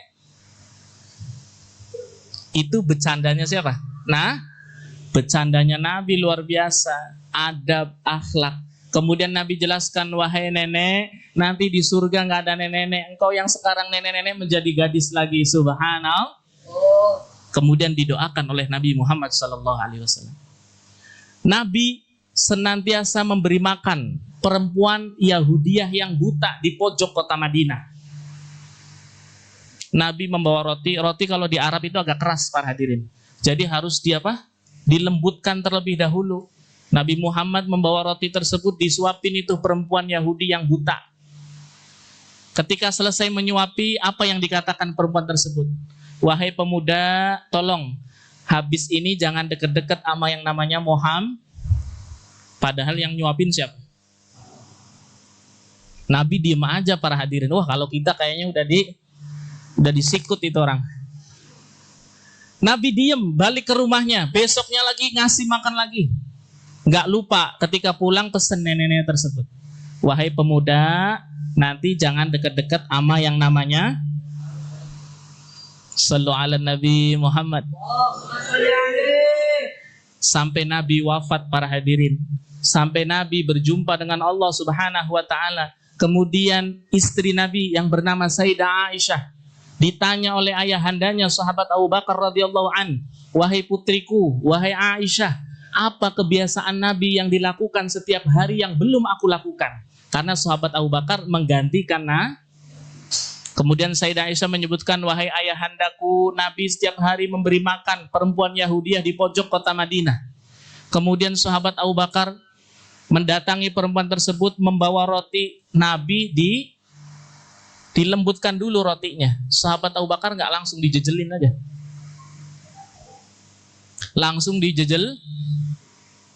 Itu bercandanya siapa? Nah, bercandanya Nabi luar biasa, adab, akhlak. Kemudian Nabi jelaskan, wahai nenek, nanti di surga nggak ada nenek-nenek. Engkau yang sekarang nenek-nenek menjadi gadis lagi, subhanallah. Kemudian didoakan oleh Nabi Muhammad SAW. Nabi senantiasa memberi makan perempuan Yahudiyah yang buta di pojok kota Madinah. Nabi membawa roti kalau di Arab itu agak keras, para hadirin. Jadi harus dilembutkan terlebih dahulu. Nabi Muhammad membawa roti tersebut, disuapin itu perempuan Yahudi yang buta. Ketika selesai menyuapi, apa yang dikatakan perempuan tersebut? Wahai pemuda, tolong habis ini jangan deket-deket sama yang namanya Muhammad. Padahal yang nyuapin siapa? Nabi diem aja, para hadirin. Wah, kalau kita kayaknya udah disikut itu orang. Nabi diem, balik ke rumahnya, besoknya lagi ngasih makan lagi. Nggak lupa ketika pulang pesen nenek-nenek tersebut. Wahai pemuda, nanti jangan deket-deket ama yang namanya Sallu ala Nabi Muhammad. Sampai Nabi wafat para hadirin. Sampai Nabi berjumpa dengan Allah Subhanahu wa ta'ala. Kemudian istri Nabi yang bernama Sayyidah Aisyah ditanya oleh ayahandanya sahabat Abu Bakar radhiyallahu an, wahai putriku, wahai Aisyah, apa kebiasaan Nabi yang dilakukan setiap hari yang belum aku lakukan? Karena sahabat Abu Bakar menggantikan Kemudian Sayyidah Aisyah menyebutkan, wahai ayahandaku, Nabi setiap hari memberi makan perempuan Yahudiah di pojok kota Madinah. Kemudian sahabat Abu Bakar mendatangi perempuan tersebut membawa roti. Nabi dilembutkan dulu rotinya. Sahabat Abu Bakar nggak langsung dijejelin aja. Langsung dijejel.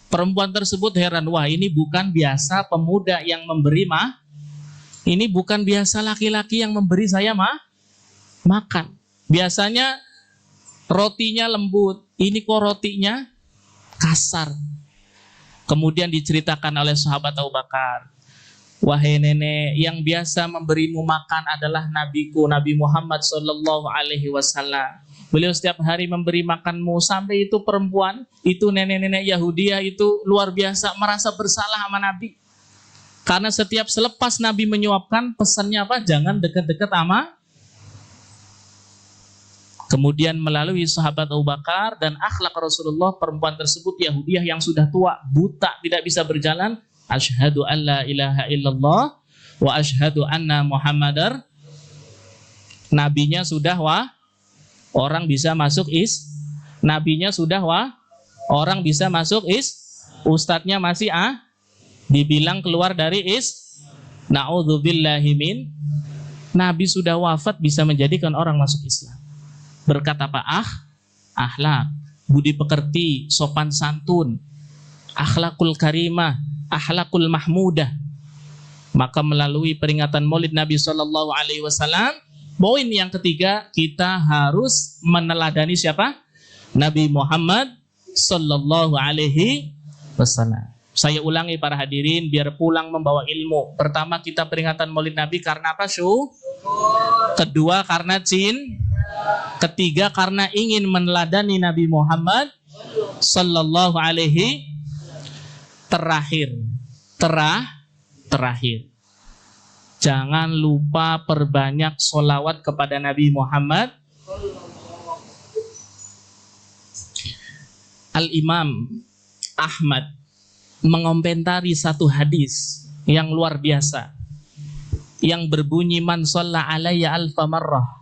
Perempuan tersebut heran, wah ini bukan biasa pemuda yang memberi ini bukan biasa laki-laki yang memberi saya makan. Biasanya rotinya lembut, ini kok rotinya kasar. Kemudian diceritakan oleh sahabat Abu Bakar, wahai nenek, yang biasa memberimu makan adalah nabiku, Nabi Muhammad Sallallahu Alaihi Wasallam. Beliau setiap hari memberi makanmu. Sampai itu perempuan, itu nenek-nenek Yahudiah itu luar biasa merasa bersalah sama Nabi. Karena setiap selepas Nabi menyuapkan, pesannya apa? Jangan dekat-dekat sama. Kemudian melalui sahabat Abu Bakar dan akhlak Rasulullah, perempuan tersebut Yahudiah yang sudah tua, buta, tidak bisa berjalan. Asyhadu an la ilaha illallah wa asyhadu anna Muhammadar. Nabinya sudah orang bisa masuk Nabinya sudah orang bisa masuk Ustadznya masih dibilang keluar dari Na'udzubillahi min. Nabi sudah wafat bisa menjadikan orang masuk Islam. Berkata apa? Akhlak, budi pekerti, sopan santun, akhlakul karimah, akhlakul mahmudah. Maka melalui peringatan Maulid Nabi Sallallahu Alaihi Wasallam, poin yang ketiga, kita harus meneladani siapa? Nabi Muhammad Sallallahu Alaihi Wasallam. Saya ulangi para hadirin biar pulang membawa ilmu. Pertama, kita peringatan Maulid Nabi karena apa? Kedua, karena ketiga, karena ingin meneladani Nabi Muhammad Sallallahu Alaihi. Terakhir, jangan lupa perbanyak sholawat kepada Nabi Muhammad. Al-Imam Ahmad mengomentari satu hadis yang luar biasa yang berbunyi, man shalla alayya alfa marrah,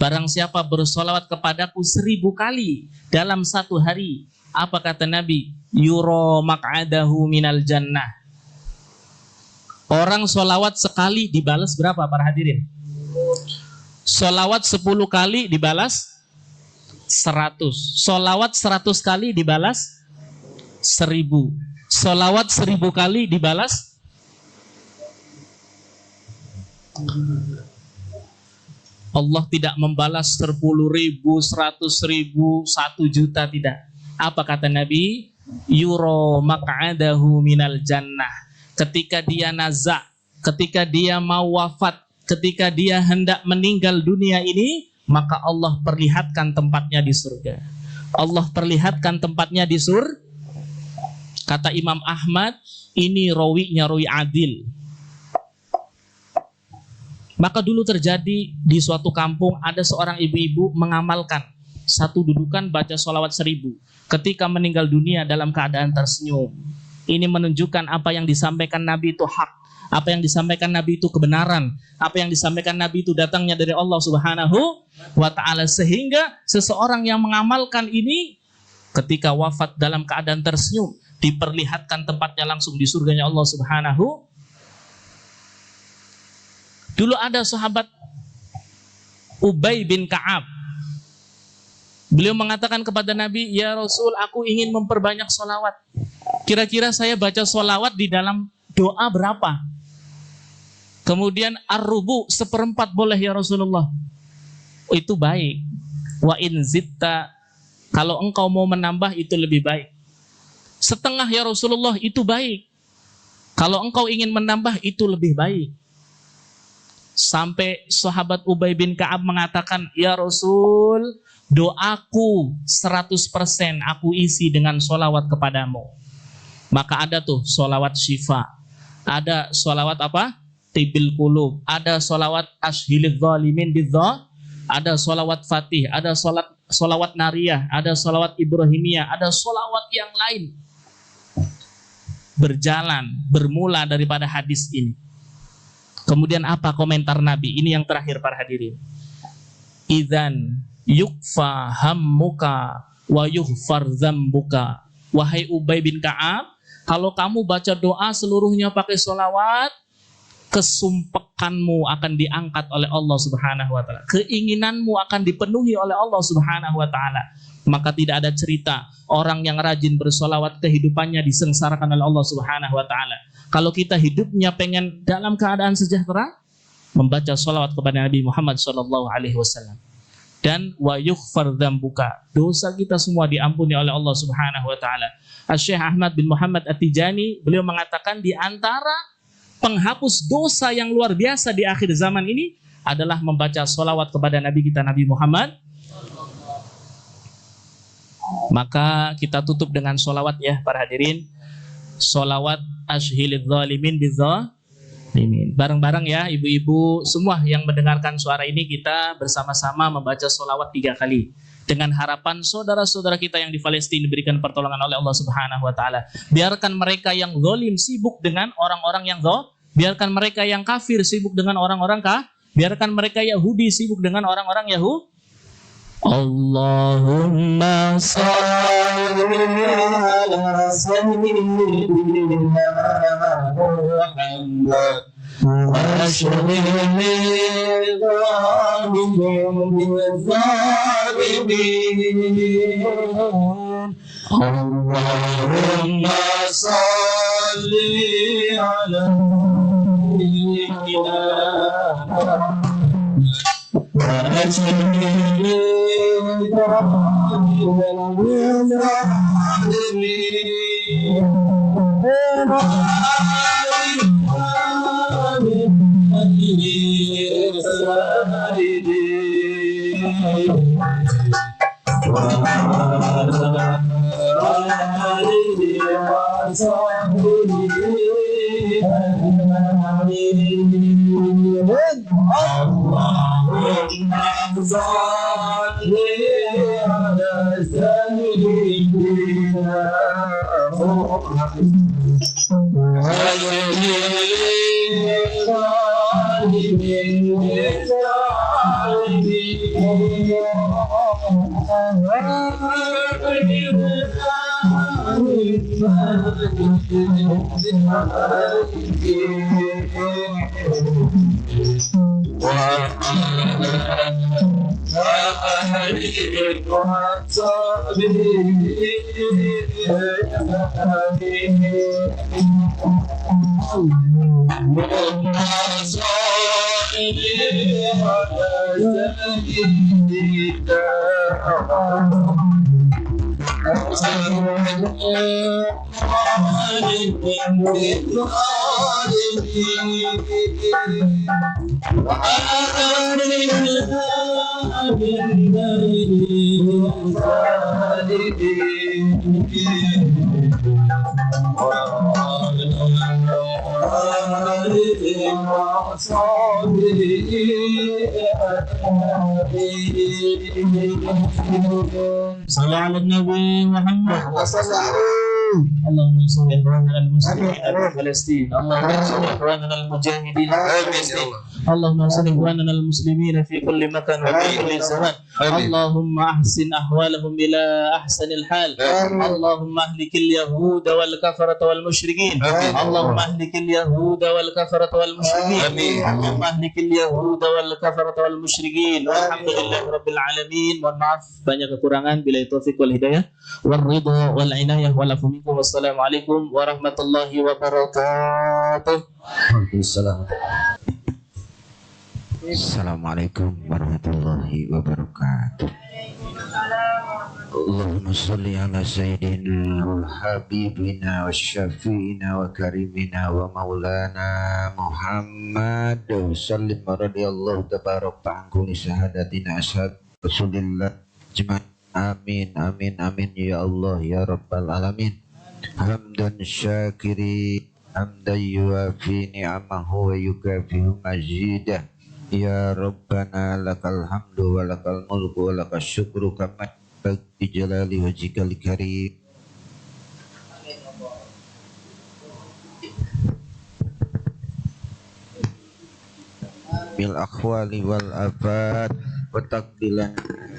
barang siapa bersolawat kepadaku 1000 kali dalam satu hari, apa kata Nabi? Yuro maq'adahu minal jannah. Orang solawat sekali dibalas berapa para hadirin? Solawat 10 kali dibalas 100. Solawat 100 kali dibalas 1000. Solawat 1000 kali dibalas Allah tidak membalas 10.000, 100.000, 1 juta, tidak. Apa kata Nabi? Yuro maq'adahu minal jannah. Ketika dia nazak, ketika dia mau wafat, ketika dia hendak meninggal dunia ini, maka Allah perlihatkan tempatnya di surga. Allah perlihatkan tempatnya di surga. Kata Imam Ahmad, ini rawinya rawi adil. Maka dulu terjadi di suatu kampung, ada seorang ibu-ibu mengamalkan satu dudukan baca sholawat 1000. Ketika meninggal dunia dalam keadaan tersenyum. Ini menunjukkan apa yang disampaikan Nabi itu hak. Apa yang disampaikan Nabi itu kebenaran. Apa yang disampaikan Nabi itu datangnya dari Allah Subhanahu wa ta'ala. Sehingga seseorang yang mengamalkan ini ketika wafat dalam keadaan tersenyum, diperlihatkan tempatnya langsung di surganya Allah Subhanahu. Dulu ada sahabat Ubay bin Ka'ab. Beliau mengatakan kepada Nabi, ya Rasul, aku ingin memperbanyak sholawat. Kira-kira saya baca sholawat di dalam doa berapa? Kemudian ar-rubu, 1/4 boleh ya Rasulullah. Oh, itu baik. Wa in zitta Kalau engkau mau menambah itu lebih baik. Setengah ya Rasulullah itu baik. Kalau engkau ingin menambah itu lebih baik. Sampai sahabat Ubay bin Ka'ab mengatakan, ya Rasul, doaku 100% aku isi dengan sholawat kepadamu. Maka ada tuh sholawat syifa. Ada sholawat apa? Tibil kulub. Ada sholawat ashhilidh zalimin bidza. Ada sholawat fatih. Ada sholawat nariyah. Ada sholawat ibrahimiyah. Ada sholawat yang lain. Berjalan, bermula daripada hadis ini. Kemudian apa komentar Nabi? Ini yang terakhir para hadirin. Idzan yukfa hammuka wa yughfar dzambuka. Wahai Ubay bin Ka'ab, kalau kamu baca doa seluruhnya pakai sholawat, kesumpekanmu akan diangkat oleh Allah Subhanahu wa taala. Keinginanmu akan dipenuhi oleh Allah Subhanahu wa taala. Maka tidak ada cerita orang yang rajin bersholawat kehidupannya disengsarakan oleh Allah Subhanahu wa taala. Kalau kita hidupnya pengen dalam keadaan sejahtera, membaca sholawat kepada Nabi Muhammad SAW. Dan wa yughfar dzambuka, dosa kita semua diampuni oleh Allah Subhanahu wa taala. Syekh Ahmad bin Muhammad At-Tijani, beliau mengatakan di antara penghapus dosa yang luar biasa di akhir zaman ini adalah membaca sholawat kepada Nabi kita Nabi Muhammad. Maka kita tutup dengan sholawat ya para hadirin. Sholawat ashhilidz zalimin bidzalimin. Bareng-bareng ya ibu-ibu semua yang mendengarkan suara ini, kita bersama-sama membaca sholawat 3 kali. Dengan harapan saudara-saudara kita yang di Palestina diberikan pertolongan oleh Allah Subhanahu wa taala. Biarkan mereka yang zalim sibuk dengan orang-orang yang zalim. Biarkan mereka yang kafir sibuk dengan orang-orang kafir. Biarkan mereka Yahudi sibuk dengan orang-orang Yahudi. Allahumma salli ala sayyidina Muhammad wa Allahumma salli ala Sallallahu Nabi Muhammad Allahumma salli ala muslimin di Palestina. Allahumma salli ala al-mujahidin di Palestina. Allahumma salli ala al-muslimin fi kulli makan wa fi kulli zaman. Allahumma ahsin ahwalahum ila ahsanil hal. Allahumma ahlikil yahuda wal kafarata wal musyrikin. Allahumma ahlikil yahuda wal kafarata wal musyrikin. Allahumma ahlikil yahuda wal kafarata wal musyrikin. Walhamdulillahi rabbil alamin. Mohon maaf banyak kekurangan, billahi taufik wal hidayah wal ridha wal inayah wal afu minkum. Wassalamualaikum warahmatullahi wabarakatuh. Waalaikumsalam. Assalamualaikum warahmatullahi wabarakatuh. اللهم صل على سيدنا وحبيبنا وشفينا وكريمنا ومولانا محمد وسلم رضي الله تبارك عن كل سعادتنا أشهد رسول الله أجمعين. آمين آمين آمين يا الله يا رب العالمين. حمدا شاكرين حمدا يوافي نعمه ويكافئ مزيده. يا ربنا لك الحمد ولك الملك ولك الشكر كما بجلال وجهك الكريم. بالأحوال والآفات وتقبلنا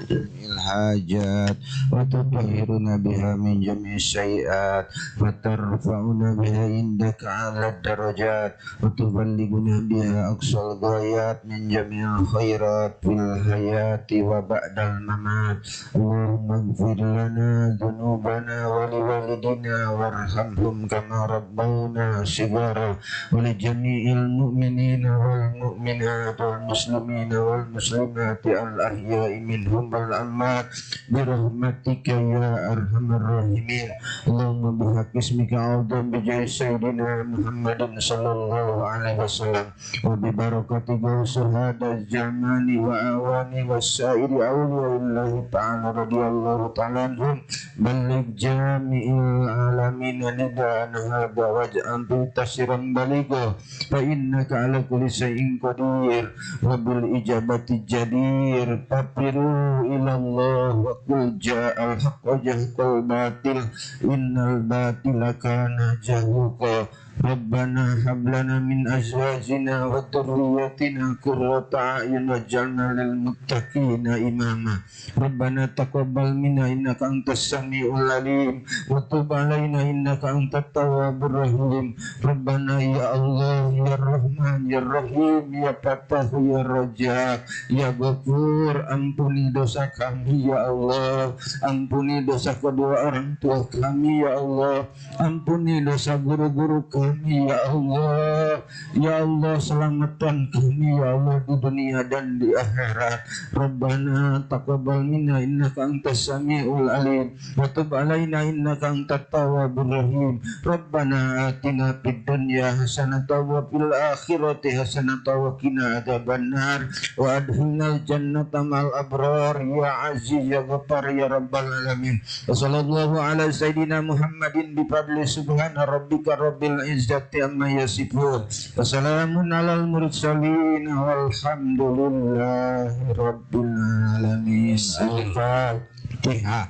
جميع الحاجات وتطهرنا بها من جميع السيئات وترفعنا بها عندك على الدرجات وتبلغنا بها أقصى الغايات من جميع الخيرات في الحياة وبعد الممات. اللهم اغفر لنا ذنوبنا ولوالدنا وارحمهم كما ربونا صغارا ولجميع المؤمنين والمؤمنات والمسلمين والمسلمات الأحياء منهم والأموات برحمتك يا أرحم الراحمين. اللهم بحق اسمك أعوذ بجاه سيدنا محمد صلى الله عليه وسلم وببركة غوث هذا الزمان وأواني والسائر أولياء الله تعالى رضي الله تعالى عنهم بلغ جميع العالمين نداءنا هذا واجعله تشرا بليغا فإنك على كل شيء قدير وبالإجابة جدير. فابروا إلى الله وقل جاء الحق وزهق الباطل إن الباطل كان زهوقا. ربنا هب لنا من أزواجنا وذرياتنا قرة أعين واجعلنا للمتقين إماما. ربنا تقبل منا إنك أنت السميع العليم وتب علينا إنك أنت التواب الرحيم. ربنا يا الله يا الرحمن يا الرحيم يا Fatah ya Raja ya Ghafur, ampuni dosa kami ya Allah, ampuni dosa kedua orang tua kami ya Allah, ampuni dosa guru-guru kami ya Allah. Ya Allah, selamatkan kami ya Allah di dunia dan di akhirat. Rabbana taqabbal minna innaka antas samiul alim wa tub alaina innaka antat tawwabur rahim. Rabbana atina fid dunya hasanatan wa fil akhirati hasanatan wa qina adzabannar wa adkhilnal jannata ma'al abrar ya aziz ya ghaffar ya rabbal alamin. Wa sallallahu ala sayyidina Muhammadin bi fadli subhana rabbika rabbil izzati amma yasifun wa salamun alal mursalin walhamdulillahi rabbil alamin. Al-Fatihah.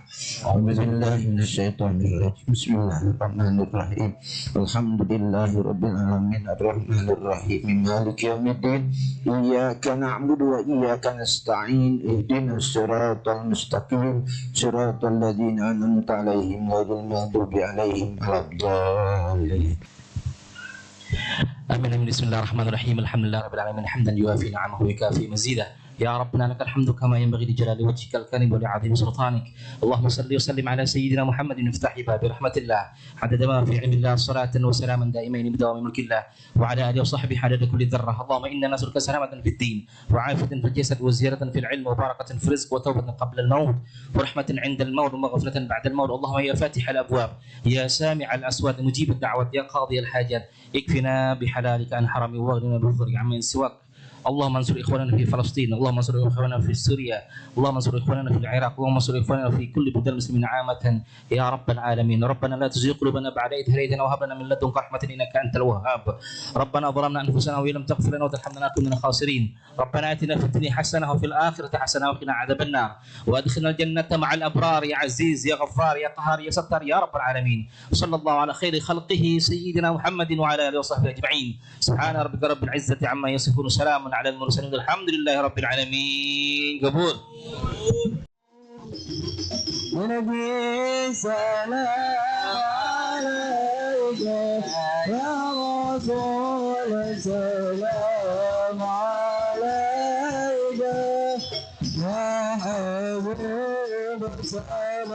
A'udzubillahi minasyaitonir rajim. Bismillahirrahmanirrahim. Alhamdulillahi rabbil alamin arrahmanir rahim maliki yaumiddin. Iyyaka na'budu wa iyyaka nasta'in. Ihdinas siratal mustaqim. Siratal ladzina an'amta 'alaihim ghairil maghdubi 'alaihim waladdallin. آمين. بسم الله الرحمن الرحيم. الحمد لله رب العالمين حمدا يوافي نعمه ويكافي مزيده. يا ربنا لك الحمد كما ينبغي لجلال وجهك الكريم ولعظيم سلطانك. اللهم صل وسلم على سيدنا محمد مفتاح باب رحمة الله عدد ما في علم الله صلاة وسلاما دائمين بدوام ملك الله وعلى آله وصحبه عدد كل ذرة. اللهم إنا نسألك سلامة في الدين وعافية في الجسد وزيادة في العلم وبركة في الرزق وتوبة قبل الموت ورحمة عند الموت ومغفرة بعد الموت. اللهم يا فاتح الأبواب يا سامع الأصوات مجيب الدعوات يا قاضي الحاجات اكفنا بحلالك عن حرام واغننا بفضلك عمن سواك. اللهم انصر اخواننا في فلسطين، اللهم انصر اخواننا في سوريا، اللهم انصر اخواننا في العراق، اللهم انصر اخواننا في كل بلدان المسلمين عامة يا رب العالمين. ربنا لا تزغ قلوبنا بعد إذ هديتنا وهب لنا من لدنك رحمة انك انت الوهاب. ربنا ظلمنا انفسنا وان لم تغفر لنا وترحمنا لنكن من الخاسرين. ربنا اتنا في الدنيا حسنة وفي الآخرة حسنة وقنا عذاب النار وادخلنا الجنة مع الأبرار يا عزيز يا غفار يا قهار يا ستار يا رب العالمين. صلى الله على خير خلقه سيدنا محمد وعلى آله وصحبه أجمعين. سبحان ربك رب العزة عما يصفون سلام على المرسلين الحمد لله رب العالمين. قبول. ونبي سلام عليك يا رسول سلام عليك يا حبيب سلام